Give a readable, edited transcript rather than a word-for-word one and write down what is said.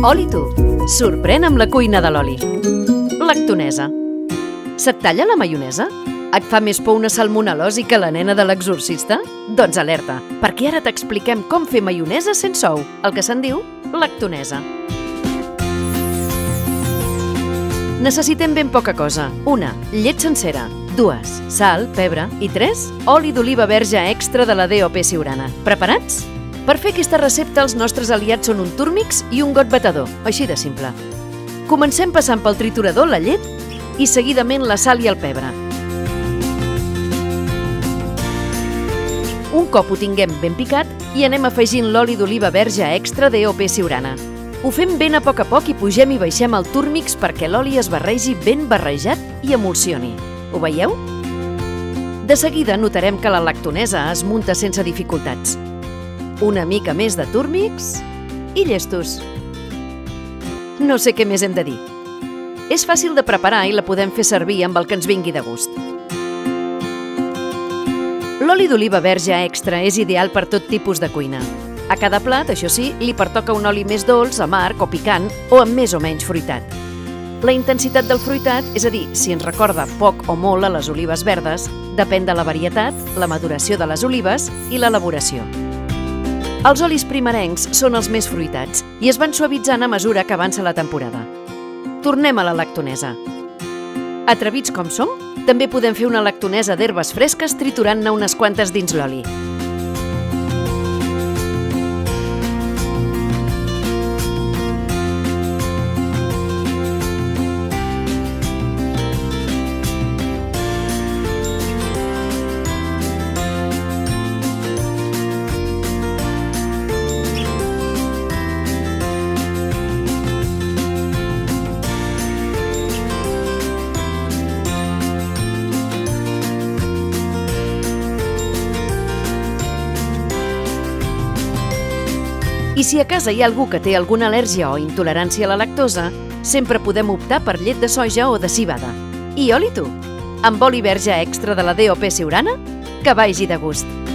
Oli tu! Sorprèn amb la cuina de l'oli. Lactonesa. Se't talla la maionesa? Et fa més por una salmonel·losi que la nena de l'exorcista? Doncs alerta, perquè ara t'expliquem com fer maionesa sense ou, el que se'n diu lactonesa. Necessitem ben poca cosa. 1. Llet sencera. 2. Sal, pebre. I 3. Oli d'oliva verge extra de la DOP Siurana. Preparats? Per fer aquesta recepta, els nostres aliats són un túrmix i un got batedor, així de simple. Comencem passant pel triturador la llet i seguidament la sal i el pebre. Un cop ho tinguem ben picat, hi anem afegint l'oli d'oliva verge extra DOP Siurana. Ho fem ben a poc i pugem i baixem el túrmix perquè l'oli es barregi ben barrejat i emulsioni. Ho veieu? De seguida notarem que la lactonesa es munta sense dificultats. Una mica més de túrmix i llestos. No sé què més hem de dir. És fàcil de preparar i la podem fer servir amb el que ens vingui de gust. L'oli d'oliva verge extra és ideal per tot tipus de cuina. A cada plat, això sí, li pertoca un oli més dolç, amarg o picant o amb més o menys fruitat. La intensitat del fruitat, és a dir, si ens recorda poc o molt a les olives verdes, depèn de la varietat, la maduració de les olives i l'elaboració. Els olis primerencs són els més fruitats i es van suavitzant a mesura que avança la temporada. Tornem a la lactonesa. Atrevits com som, també podem fer una lactonesa d'herbes fresques triturant-ne unes quantes dins l'oli. I si a casa hi ha algú que té alguna al·lèrgia o intolerància a la lactosa, sempre podem optar per llet de soja o de civada. I oli tu! Amb oli verge extra de la DOP Siurana, que vagi de gust!